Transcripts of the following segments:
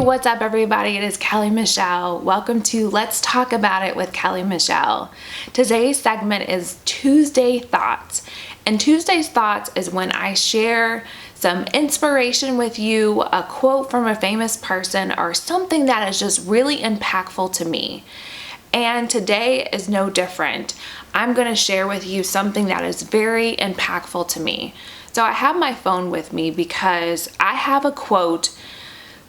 what's up everybody? It is Kelley Michelle. Welcome to Let's Talk About It with Kelley Michelle. Today's segment is Tuesday Thoughts. And Tuesday's Thoughts is when I share some inspiration with you, a quote from a famous person, or something that is just really impactful to me. And today is no different. I'm going to share with you something that is very impactful to me. So I have my phone with me because I have a quote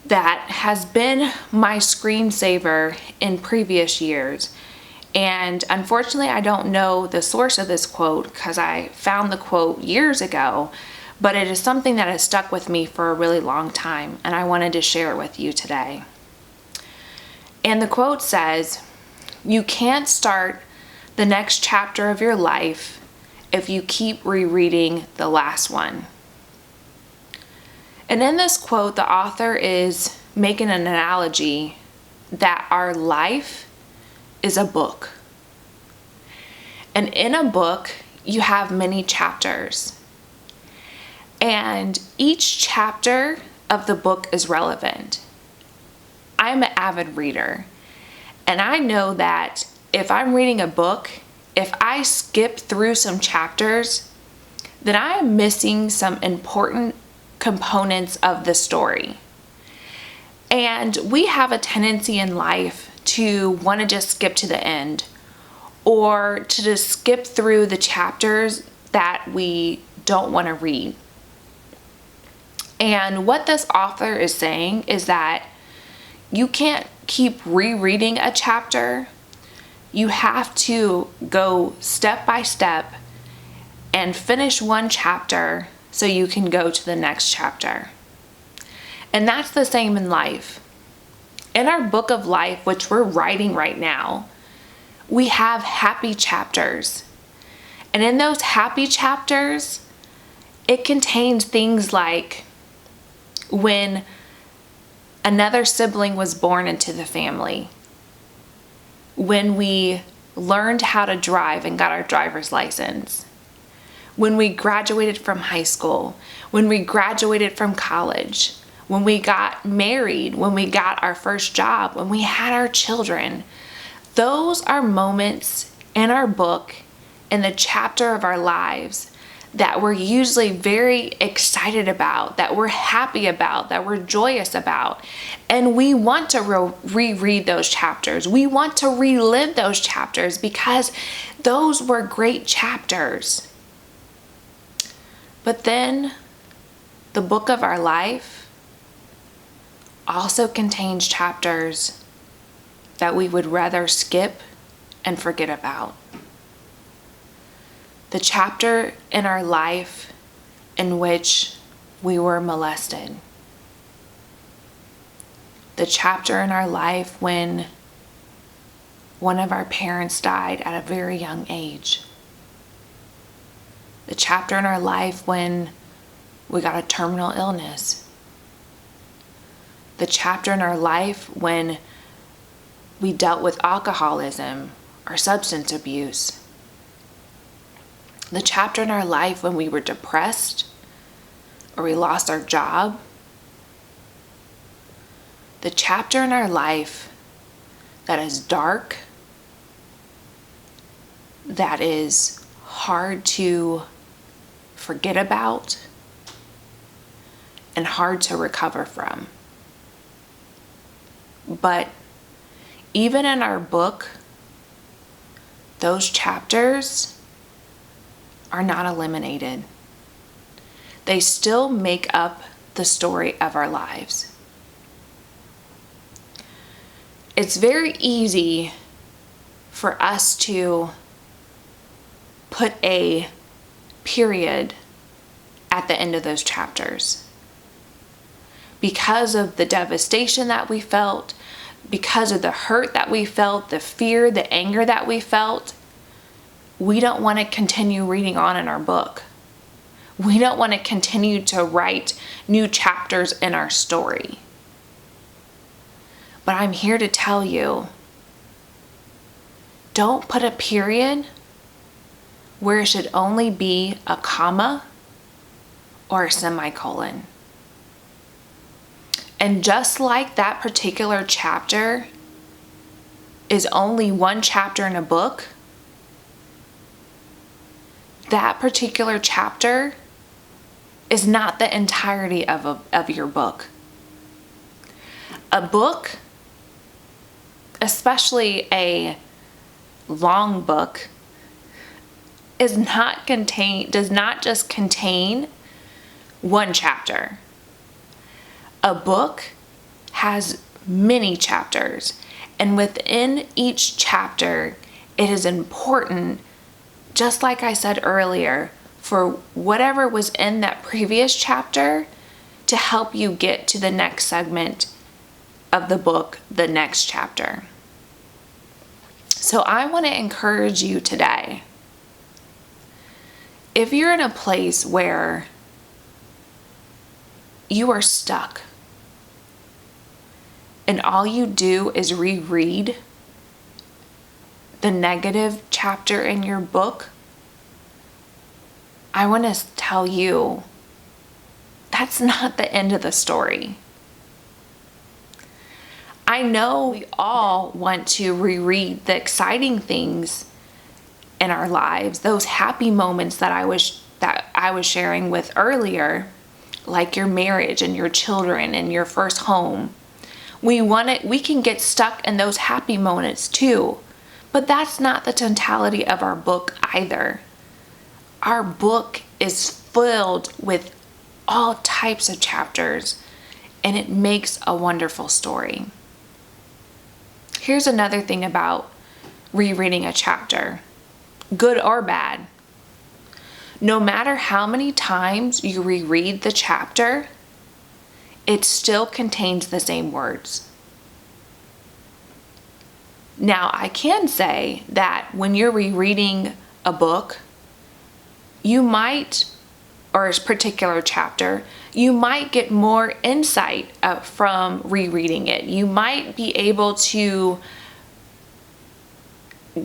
that has been my screensaver in previous years. And unfortunately, I don't know the source of this quote because I found the quote years ago, but it is something that has stuck with me for a really long time, and I wanted to share it with you today. And the quote says, "You can't start the next chapter of your life if you keep rereading the last one." And in this quote, the author is making an analogy that our life is a book. And in a book, you have many chapters. And each chapter of the book is relevant. I'm an avid reader, and I know that if I'm reading a book, if I skip through some chapters, then I am missing some important components of the story. And we have a tendency in life to want to just skip to the end, or to just skip through the chapters that we don't want to read. And what this author is saying is that you can't keep rereading a chapter. You have to go step by step and finish one chapter so you can go to the next chapter. And that's the same in life. In our book of life, which we're writing right now, we have happy chapters. And in those happy chapters, it contains things like when another sibling was born into the family, when we learned how to drive and got our driver's license, when we graduated from high school, when we graduated from college, when we got married, when we got our first job, when we had our children. Those are moments in our book, in the chapter of our lives, that we're usually very excited about, that we're happy about, that we're joyous about. And we want to reread those chapters. We want to relive those chapters because those were great chapters. But then the book of our life also contains chapters that we would rather skip and forget about. The chapter in our life in which we were molested. The chapter in our life when one of our parents died at a very young age. The chapter in our life when we got a terminal illness. The chapter in our life when we dealt with alcoholism or substance abuse. The chapter in our life when we were depressed or we lost our job. The chapter in our life that is dark, that is hard to forget about, and hard to recover from. But even in our book, those chapters are not eliminated. They still make up the story of our lives. It's very easy for us to put a period at the end of those chapters. Because of the devastation that we felt, because of the hurt that we felt, the fear, the anger that we felt, we don't want to continue reading on in our book. We don't want to continue to write new chapters in our story. But I'm here to tell you, don't put a period where it should only be a comma or a semicolon. And just like that particular chapter is only one chapter in a book, that particular chapter is not the entirety of your book. A book, especially a long book, does not just contain one chapter. A book has many chapters, and within each chapter, it is important, just like I said earlier, for whatever was in that previous chapter to help you get to the next segment of the book, the next chapter. So I want to encourage you today, if you're in a place where you are stuck and all you do is reread the negative chapter in your book, I want to tell you that's not the end of the story. I know we all want to reread the exciting things in our lives, those happy moments that I was sharing with earlier, like your marriage and your children and your first home. We can get stuck in those happy moments too, but that's not the totality of our book either. Our book is filled with all types of chapters, and it makes a wonderful story. Here's another thing about rereading a chapter, good or bad. No matter how many times you reread the chapter, it still contains the same words. Now, I can say that when you're rereading a book, you might, or a particular chapter, you might get more insight from rereading it. You might be able to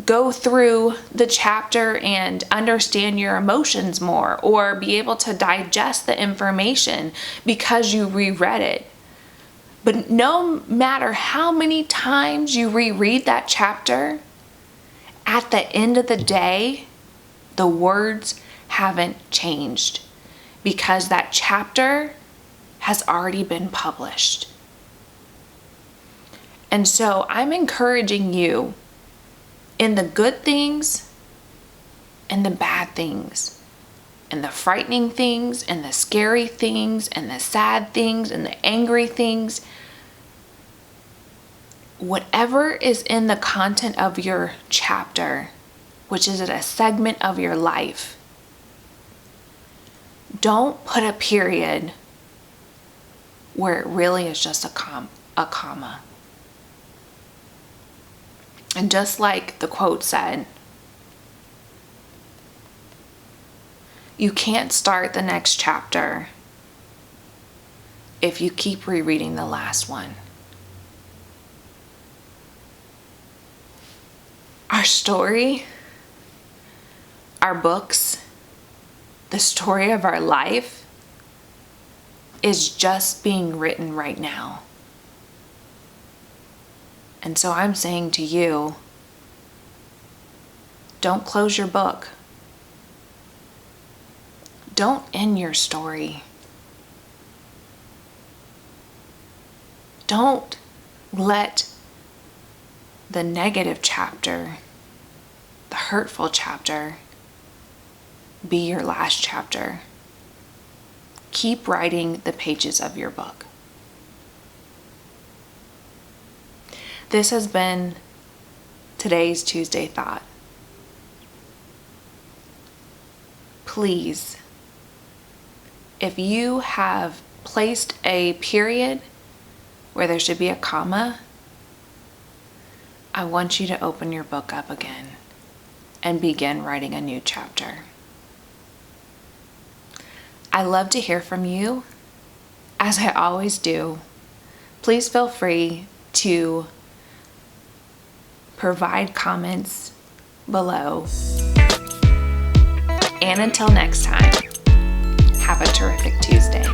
go through the chapter and understand your emotions more, or be able to digest the information because you reread it. But no matter how many times you reread that chapter, at the end of the day, the words haven't changed because that chapter has already been published. And so I'm encouraging you, in the good things and the bad things, and the frightening things and the scary things and the sad things and the angry things, whatever is in the content of your chapter, which is a segment of your life, don't put a period where it really is just a comma. And just like the quote said, you can't start the next chapter if you keep rereading the last one. Our story, our books, the story of our life is just being written right now. And so I'm saying to you, don't close your book. Don't end your story. Don't let the negative chapter, the hurtful chapter, be your last chapter. Keep writing the pages of your book. This has been today's Tuesday Thought. Please, if you have placed a period where there should be a comma, I want you to open your book up again and begin writing a new chapter. I love to hear from you, as I always do. Please feel free to provide comments below. And until next time, have a terrific Tuesday.